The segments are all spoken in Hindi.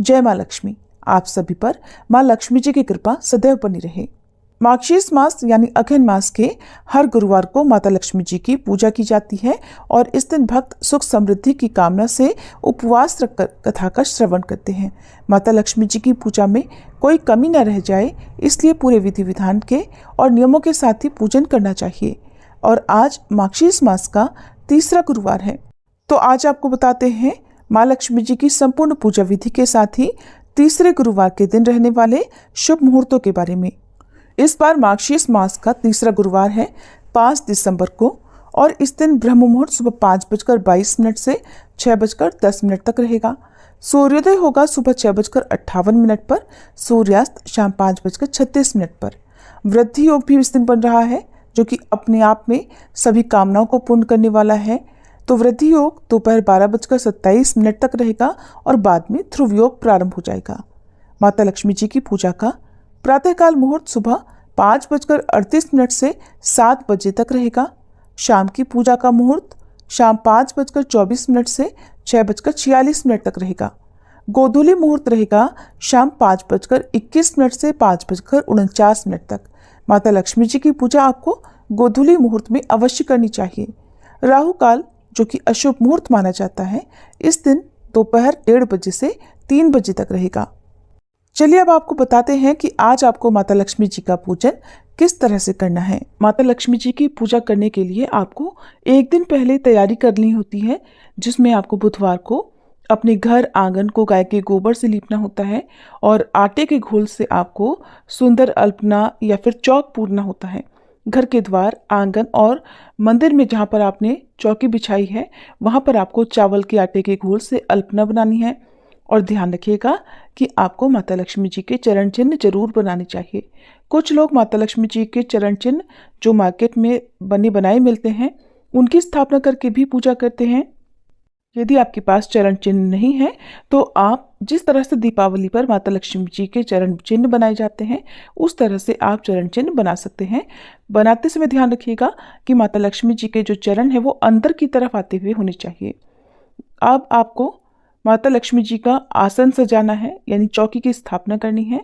जय माँ लक्ष्मी। आप सभी पर माँ लक्ष्मी जी की कृपा सदैव बनी रहे। मार्गशीर्ष मास यानी अघन मास के हर गुरुवार को माता लक्ष्मी जी की पूजा की जाती है और इस दिन भक्त सुख समृद्धि की कामना से उपवास रखकर कथा का श्रवण करते हैं। माता लक्ष्मी जी की पूजा में कोई कमी न रह जाए, इसलिए पूरे विधि विधान के और नियमों के साथ ही पूजन करना चाहिए। और आज मार्गशीर्ष मास का तीसरा गुरुवार है, तो आज आपको बताते हैं माँ लक्ष्मी जी की संपूर्ण पूजा विधि के साथ ही तीसरे गुरुवार के दिन रहने वाले शुभ मुहूर्तों के बारे में। इस बार मार्गशीर्ष मास का तीसरा गुरुवार है 5 दिसंबर को और इस दिन ब्रह्म मुहूर्त सुबह 5:22 से 6:10 तक रहेगा। सूर्योदय होगा सुबह 6:58 पर, सूर्यास्त शाम 5:36 पर। वृद्धि योग भी इस दिन बन रहा है, जो कि अपने आप में सभी कामनाओं को पूर्ण करने वाला है। तो वृद्धि योग दोपहर 12:27 तक रहेगा और बाद में ध्रुव योग प्रारंभ हो जाएगा। माता लक्ष्मी जी की पूजा का प्रातःकाल मुहूर्त सुबह 5:38 से 7 बजे तक रहेगा। शाम की पूजा का मुहूर्त शाम 5:24 से 6:46 तक रहेगा। गोधूली मुहूर्त रहेगा शाम 5:21 से 5:49 तक। माता लक्ष्मी जी की पूजा आपको गोधूली मुहूर्त में अवश्य करनी चाहिए। राहु काल, जो कि अशुभ मुहूर्त माना जाता है, इस दिन दोपहर 1:30 बजे से 3 बजे तक रहेगा। चलिए अब आपको बताते हैं कि आज आपको माता लक्ष्मी जी का पूजन किस तरह से करना है। माता लक्ष्मी जी की पूजा करने के लिए आपको एक दिन पहले तैयारी करनी होती है, जिसमें आपको बुधवार को अपने घर आंगन को गाय के गोबर से लीपना होता है और आटे के घोल से आपको सुंदर अल्पना या फिर चौक पूरना होता है। घर के द्वार, आंगन और मंदिर में जहाँ पर आपने चौकी बिछाई है, वहाँ पर आपको चावल के आटे के घोल से अल्पना बनानी है। और ध्यान रखिएगा कि आपको माता लक्ष्मी जी के चरण चिन्ह जरूर बनाने चाहिए। कुछ लोग माता लक्ष्मी जी के चरण चिन्ह जो मार्केट में बने बनाए मिलते हैं, उनकी स्थापना करके भी पूजा करते हैं। यदि आपके पास चरण चिन्ह नहीं है, तो आप जिस तरह से दीपावली पर माता लक्ष्मी जी के चरण चिन्ह बनाए जाते हैं, उस तरह से आप चरण चिन्ह बना सकते हैं। बनाते समय ध्यान रखिएगा कि माता लक्ष्मी जी के जो चरण है वो अंदर की तरफ आते हुए होने चाहिए। अब आपको माता लक्ष्मी जी का आसन सजाना है, यानी चौकी की स्थापना करनी है।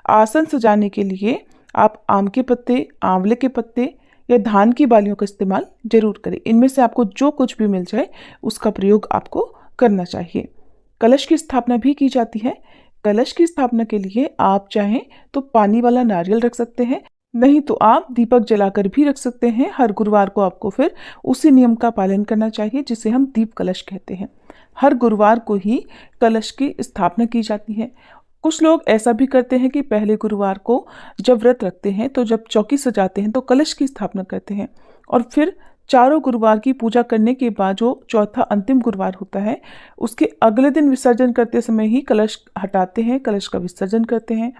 आसन सजाने के लिए आप आम के पत्ते, आंवले के पत्ते या धान की बालियों का इस्तेमाल जरूर करें। इनमें से आपको जो कुछ भी मिल जाए उसका प्रयोग आपको करना चाहिए। कलश की स्थापना भी की जाती है। कलश की स्थापना के लिए आप चाहें तो पानी वाला नारियल रख सकते हैं, नहीं तो आप दीपक जलाकर भी रख सकते हैं। हर गुरुवार को आपको फिर उसी नियम का पालन करना चाहिए जिसे हम दीप कलश कहते हैं। हर गुरुवार को ही कलश की स्थापना की जाती है। कुछ लोग ऐसा भी करते हैं कि पहले गुरुवार को जब व्रत रखते हैं, तो जब चौकी सजाते हैं तो कलश की स्थापना करते हैं और फिर चारों गुरुवार की पूजा करने के बाद जो चौथा अंतिम गुरुवार होता है, उसके अगले दिन विसर्जन करते समय ही कलश हटाते हैं, कलश का विसर्जन करते हैं।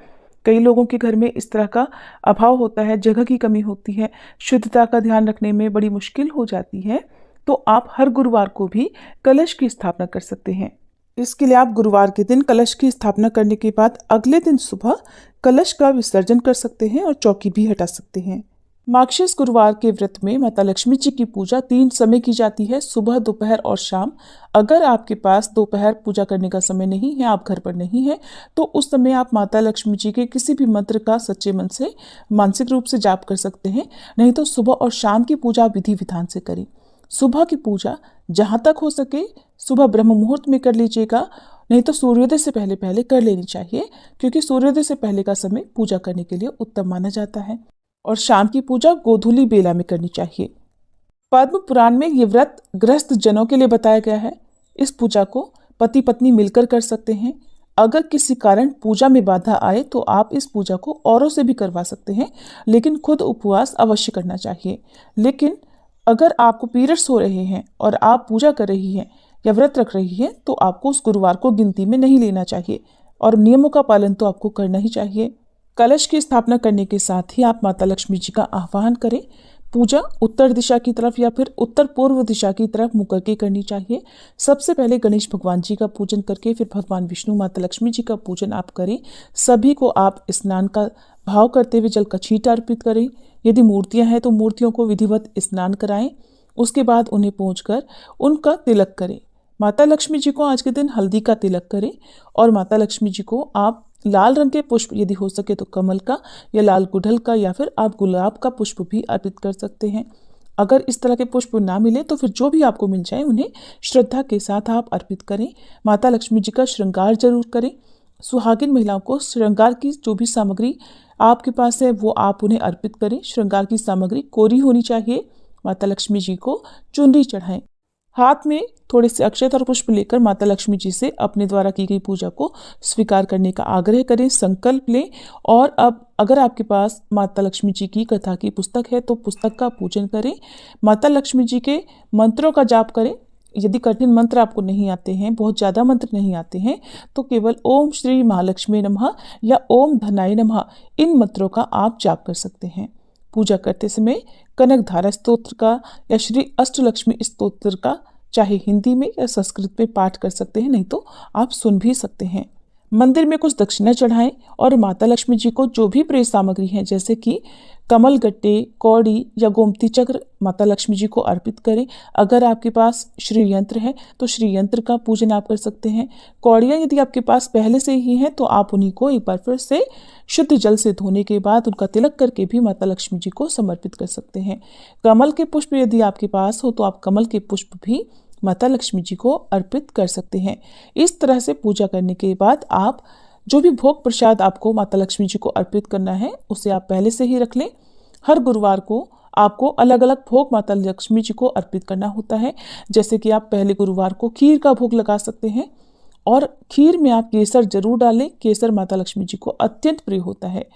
कई लोगों के घर में इस तरह का अभाव होता है, जगह की कमी होती है, शुद्धता का ध्यान रखने में बड़ी मुश्किल हो जाती है, तो आप हर गुरुवार को भी कलश की स्थापना कर सकते हैं। इसके लिए आप गुरुवार के दिन कलश की स्थापना करने के बाद अगले दिन सुबह कलश का विसर्जन कर सकते हैं और चौकी भी हटा सकते हैं। मार्गशीर्ष गुरुवार के व्रत में माता लक्ष्मी जी की पूजा 3 समय की जाती है, सुबह, दोपहर और शाम। अगर आपके पास दोपहर पूजा करने का समय नहीं है, आप घर पर नहीं है, तो उस समय आप माता लक्ष्मी जी के किसी भी मंत्र का सच्चे मन से मानसिक रूप से जाप कर सकते हैं। नहीं तो सुबह और शाम की पूजा विधि विधान से करें। सुबह की पूजा जहाँ तक हो सके सुबह ब्रह्म मुहूर्त में कर लीजिएगा, नहीं तो सूर्योदय से पहले पहले कर लेनी चाहिए, क्योंकि सूर्योदय से पहले का समय पूजा करने के लिए उत्तम माना जाता है। और शाम की पूजा गोधूली बेला में करनी चाहिए। पद्म पुराण में ये व्रत गृहस्थ जनों के लिए बताया गया है। इस पूजा को पति पत्नी मिलकर कर सकते हैं। अगर किसी कारण पूजा में बाधा आए तो आप इस पूजा को औरों से भी करवा सकते हैं, लेकिन खुद उपवास अवश्य करना चाहिए। लेकिन अगर आपको पीरियड्स हो रहे हैं और आप पूजा कर रही हैं या व्रत रख रही हैं, तो आपको उस गुरुवार को गिनती में नहीं लेना चाहिए और नियमों का पालन तो आपको करना ही चाहिए। कलश की स्थापना करने के साथ ही आप माता लक्ष्मी जी का आह्वान करें। पूजा उत्तर दिशा की तरफ या फिर उत्तर पूर्व दिशा की तरफ मुँह करके करनी चाहिए। सबसे पहले गणेश भगवान जी का पूजन करके फिर भगवान विष्णु, माता लक्ष्मी जी का पूजन आप करें। सभी को आप स्नान का भाव करते हुए जल का छींट अर्पित करें। यदि मूर्तियां हैं तो मूर्तियों को विधिवत स्नान कराएं। उसके बाद उन्हें पोंछकर उनका तिलक करें। माता लक्ष्मी जी को आज के दिन हल्दी का तिलक करें और माता लक्ष्मी जी को आप लाल रंग के पुष्प, यदि हो सके तो कमल का या लाल गुड़हल का या फिर आप गुलाब का पुष्प भी अर्पित कर सकते हैं। अगर इस तरह के पुष्प ना मिले तो फिर जो भी आपको मिल जाए उन्हें श्रद्धा के साथ आप अर्पित करें। माता लक्ष्मी जी का श्रृंगार जरूर करें। सुहागिन महिलाओं को श्रृंगार की जो भी सामग्री आपके पास है वो आप उन्हें अर्पित करें। श्रृंगार की सामग्री कोरी होनी चाहिए। माता लक्ष्मी जी को चुनरी चढ़ाएं। हाथ में थोड़े से अक्षत और पुष्प लेकर माता लक्ष्मी जी से अपने द्वारा की गई पूजा को स्वीकार करने का आग्रह करें, संकल्प लें। और अब अगर आपके पास माता लक्ष्मी जी की कथा की पुस्तक है तो पुस्तक का पूजन करें। माता लक्ष्मी जी के मंत्रों का जाप करें। यदि कठिन मंत्र आपको नहीं आते हैं, बहुत ज़्यादा मंत्र नहीं आते हैं, तो केवल ओम श्री महालक्ष्मी नमः या ओम धनाय नमः इन मंत्रों का आप जाप कर सकते हैं। पूजा करते समय कनक धारा स्तोत्र का या श्री अष्टलक्ष्मी स्तोत्र का चाहे हिंदी में या संस्कृत में पाठ कर सकते हैं, नहीं तो आप सुन भी सकते हैं। मंदिर में कुछ दक्षिणा चढ़ाएं और माता लक्ष्मी जी को जो भी प्रिय सामग्री है जैसे कि कमल गट्टे, कौड़ी या गोमती चक्र माता लक्ष्मी जी को अर्पित करें। अगर आपके पास श्री यंत्र है तो श्री यंत्र का पूजन आप कर सकते हैं। कौड़ियाँ यदि आपके पास पहले से ही हैं तो आप उन्हीं को एक बार फिर से शुद्ध जल से धोने के बाद उनका तिलक करके भी माता लक्ष्मी जी को समर्पित कर सकते हैं। कमल के पुष्प यदि आपके पास हो तो आप कमल के पुष्प भी माता लक्ष्मी जी को अर्पित कर सकते हैं। इस तरह से पूजा करने के बाद आप जो भी भोग प्रसाद आपको माता लक्ष्मी जी को अर्पित करना है उसे आप पहले से ही रख लें। हर गुरुवार को आपको अलग अलग भोग माता लक्ष्मी जी को अर्पित करना होता है। जैसे कि आप पहले गुरुवार को खीर का भोग लगा सकते हैं और खीर में आप केसर जरूर डालें। केसर माता लक्ष्मी जी को अत्यंत प्रिय होता है।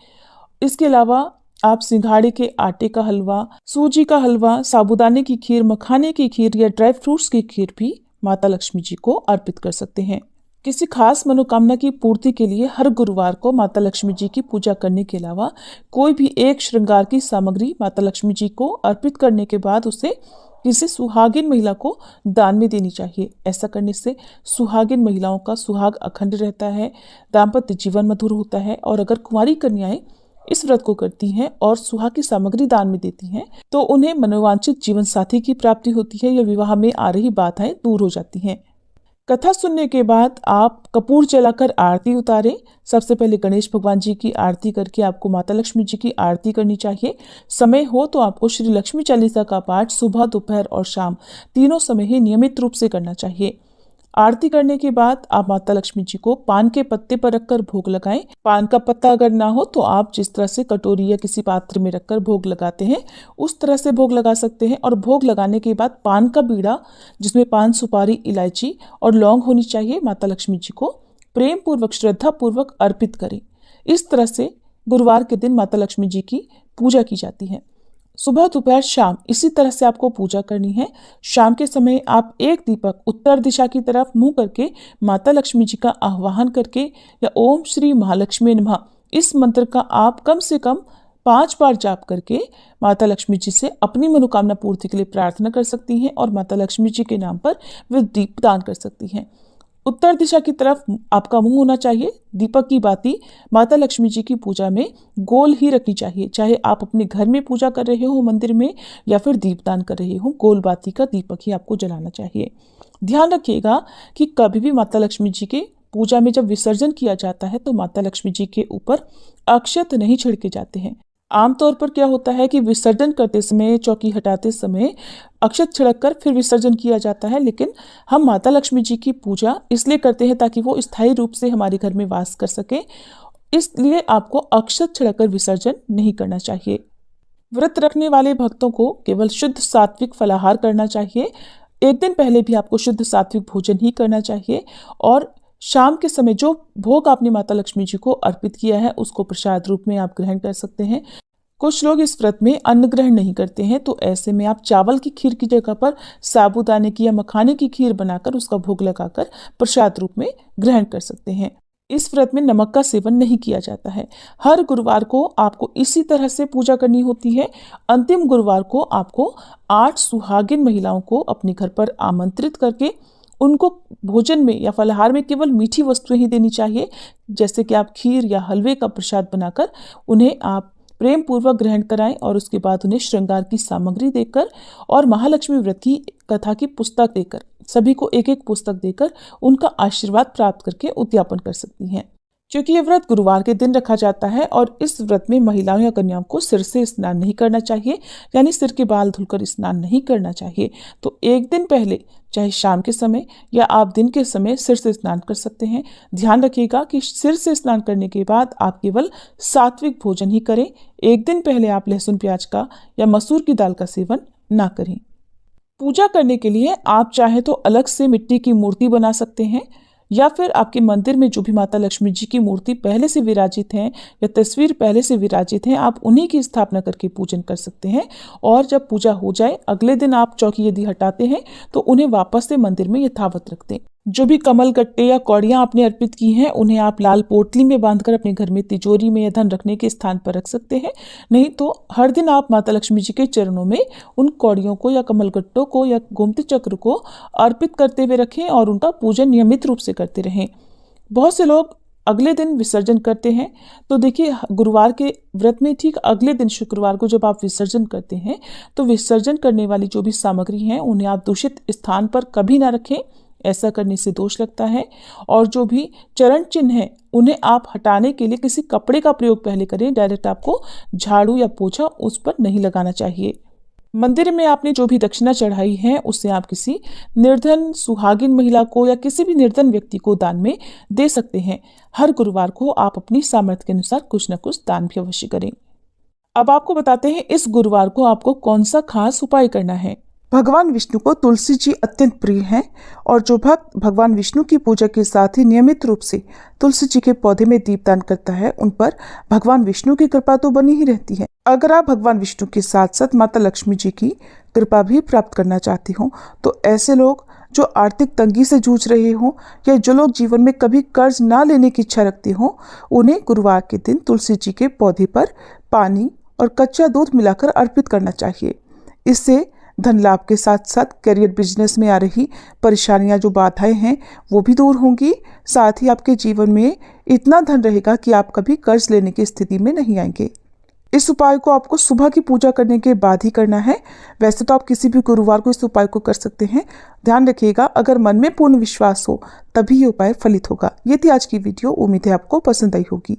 इसके अलावा आप सिंघाड़े के आटे का हलवा, सूजी का हलवा, साबूदाने की खीर, मखाने की खीर या ड्राई फ्रूट्स की खीर भी माता लक्ष्मी जी को अर्पित कर सकते हैं। किसी खास मनोकामना की पूर्ति के लिए हर गुरुवार को माता लक्ष्मी जी की पूजा करने के अलावा कोई भी एक श्रृंगार की सामग्री माता लक्ष्मी जी को अर्पित करने के बाद उसे किसी सुहागिन महिला को दान में देनी चाहिए। ऐसा करने से सुहागिन महिलाओं का सुहाग अखंड रहता है, दाम्पत्य जीवन मधुर होता है। और अगर कुंवारी कन्याएं इस व्रत को करती हैं और सुहाग की सामग्री दान में देती हैं तो उन्हें मनोवांछित जीवन साथी की प्राप्ति होती है या विवाह में आ रही बाधाएं दूर हो जाती हैं। कथा सुनने के बाद आप कपूर जलाकर आरती उतारें। सबसे पहले गणेश भगवान जी की आरती करके आपको माता लक्ष्मी जी की आरती करनी चाहिए। समय हो तो आपको श्री लक्ष्मी चालीसा का पाठ सुबह, दोपहर और शाम तीनों समय ही नियमित रूप से करना चाहिए। आरती करने के बाद आप माता लक्ष्मी जी को पान के पत्ते पर रखकर भोग लगाएं। पान का पत्ता अगर ना हो तो आप जिस तरह से कटोरी या किसी पात्र में रखकर भोग लगाते हैं उस तरह से भोग लगा सकते हैं। और भोग लगाने के बाद पान का बीड़ा जिसमें पान, सुपारी, इलायची और लौंग होनी चाहिए माता लक्ष्मी जी को प्रेम पूर्वक, श्रद्धा पूर्वक अर्पित करें। इस तरह से गुरुवार के दिन माता लक्ष्मी जी की पूजा की जाती है। सुबह, दोपहर, शाम इसी तरह से आपको पूजा करनी है। शाम के समय आप एक दीपक उत्तर दिशा की तरफ मुंह करके माता लक्ष्मी जी का आह्वान करके या ओम श्री महालक्ष्मी नमः इस मंत्र का आप कम से कम 5 बार जाप करके माता लक्ष्मी जी से अपनी मनोकामना पूर्ति के लिए प्रार्थना कर सकती हैं और माता लक्ष्मी जी के नाम पर वे दीप दान कर सकती हैं। उत्तर दिशा की तरफ आपका मुंह होना चाहिए। दीपक की बाती माता लक्ष्मी जी की पूजा में गोल ही रखनी चाहिए। चाहे आप अपने घर में पूजा कर रहे हो मंदिर में या फिर दीपदान कर रहे हो, गोल बाती का दीपक ही आपको जलाना चाहिए। ध्यान रखिएगा कि कभी भी माता लक्ष्मी जी के पूजा में जब विसर्जन किया जाता है तो माता लक्ष्मी जी के ऊपर अक्षत नहीं छिड़के जाते हैं। आमतौर पर क्या होता है कि विसर्जन करते समय, चौकी हटाते समय अक्षत छिड़क कर फिर विसर्जन किया जाता है, लेकिन हम माता लक्ष्मी जी की पूजा इसलिए करते हैं ताकि वो स्थायी रूप से हमारे घर में वास कर सके। इसलिए आपको अक्षत छिड़कर विसर्जन नहीं करना चाहिए। व्रत रखने वाले भक्तों को केवल शुद्ध सात्विक फलाहार करना चाहिए। एक दिन पहले भी आपको शुद्ध सात्विक भोजन ही करना चाहिए और शाम के समय जो भोग आपने माता लक्ष्मी जी को अर्पित किया है उसको प्रसाद रूप में आप ग्रहण कर सकते हैं। कुछ लोग इस व्रत में अन्न ग्रहण नहीं करते हैं तो ऐसे में आप चावल की खीर की जगह पर साबूदाने की या मखाने की खीर बनाकर उसका भोग लगाकर प्रसाद रूप में ग्रहण कर सकते हैं। इस व्रत में नमक का सेवन नहीं किया जाता है। हर गुरुवार को आपको इसी तरह से पूजा करनी होती है। अंतिम गुरुवार को आपको 8 सुहागिन महिलाओं को अपने घर पर आमंत्रित करके उनको भोजन में या फलाहार में केवल मीठी वस्तुएं ही देनी चाहिए। जैसे कि आप खीर या हलवे का प्रसाद बनाकर उन्हें आप प्रेम पूर्वक ग्रहण कराएं और उसके बाद उन्हें श्रृंगार की सामग्री देकर और महालक्ष्मी व्रत की कथा की पुस्तक देकर सभी को एक एक पुस्तक देकर उनका आशीर्वाद प्राप्त करके उद्यापन कर सकती हैं। क्योंकि ये व्रत गुरुवार के दिन रखा जाता है और इस व्रत में महिलाओं या कन्याओं को सिर से स्नान नहीं करना चाहिए, यानी सिर के बाल धुलकर स्नान नहीं करना चाहिए। तो एक दिन पहले, चाहे शाम के समय या आप दिन के समय, सिर से स्नान कर सकते हैं। ध्यान रखिएगा कि सिर से स्नान करने के बाद आप केवल सात्विक भोजन ही करें। एक दिन पहले आप लहसुन प्याज का या मसूर की दाल का सेवन ना करें। पूजा करने के लिए आप चाहे तो अलग से मिट्टी की मूर्ति बना सकते हैं, या फिर आपके मंदिर में जो भी माता लक्ष्मी जी की मूर्ति पहले से विराजित हैं या तस्वीर पहले से विराजित हैं, आप उन्हीं की स्थापना करके पूजन कर सकते हैं। और जब पूजा हो जाए, अगले दिन आप चौकी यदि हटाते हैं तो उन्हें वापस से मंदिर में यथावत रख दें। जो भी कमल गट्टे या कौड़ियां आपने अर्पित की हैं, उन्हें आप लाल पोटली में बांधकर अपने घर में तिजोरी में या धन रखने के स्थान पर रख सकते हैं। नहीं तो हर दिन आप माता लक्ष्मी जी के चरणों में उन कौड़ियों को या कमल गट्टों को या गोमती चक्र को अर्पित करते हुए रखें और उनका पूजन नियमित रूप से करते रहें। बहुत से लोग अगले दिन विसर्जन करते हैं। तो देखिए, गुरुवार के व्रत में ठीक अगले दिन शुक्रवार को जब आप विसर्जन करते हैं, तो विसर्जन करने वाली जो भी सामग्री है उन्हें आप दूषित स्थान पर कभी ना रखें। ऐसा करने से दोष लगता है। और जो भी चरण चिन्ह है उन्हें आप हटाने के लिए किसी कपड़े का प्रयोग पहले करें। डायरेक्ट आपको झाड़ू या पोछा उस पर नहीं लगाना चाहिए। मंदिर में आपने जो भी दक्षिणा चढ़ाई है उससे आप किसी निर्धन सुहागिन महिला को या किसी भी निर्धन व्यक्ति को दान में दे सकते हैं। हर गुरुवार को आप अपनी सामर्थ्य के अनुसार कुछ न कुछ दान भी अवश्य करें। अब आपको बताते हैं इस गुरुवार को आपको कौन सा खास उपाय करना है। भगवान विष्णु को तुलसी जी अत्यंत प्रिय हैं और जो भक्त भगवान विष्णु की पूजा के साथ ही नियमित रूप से तुलसी जी के पौधे में दीपदान करता है, उन पर भगवान विष्णु की कृपा तो बनी ही रहती है। अगर आप भगवान विष्णु के साथ साथ माता लक्ष्मी जी की कृपा भी प्राप्त करना चाहते हो, तो ऐसे लोग जो आर्थिक तंगी से जूझ रहे हो या जो लोग जीवन में कभी कर्ज ना लेने की इच्छा रखते हो, उन्हें गुरुवार के दिन तुलसी जी के पौधे पर पानी और कच्चा दूध मिलाकर अर्पित करना चाहिए। इससे धन लाभ के साथ साथ करियर बिजनेस में आ रही परेशानियां, जो बाधाएं हैं, वो भी दूर होंगी। साथ ही आपके जीवन में इतना धन रहेगा कि आप कभी कर्ज लेने की स्थिति में नहीं आएंगे। इस उपाय को आपको सुबह की पूजा करने के बाद ही करना है। वैसे तो आप किसी भी गुरुवार को इस उपाय को कर सकते हैं। ध्यान रखिएगा, अगर मन में पूर्ण विश्वास हो तभी ये उपाय फलित होगा। ये थी आज की वीडियो। उम्मीद है आपको पसंद आई होगी।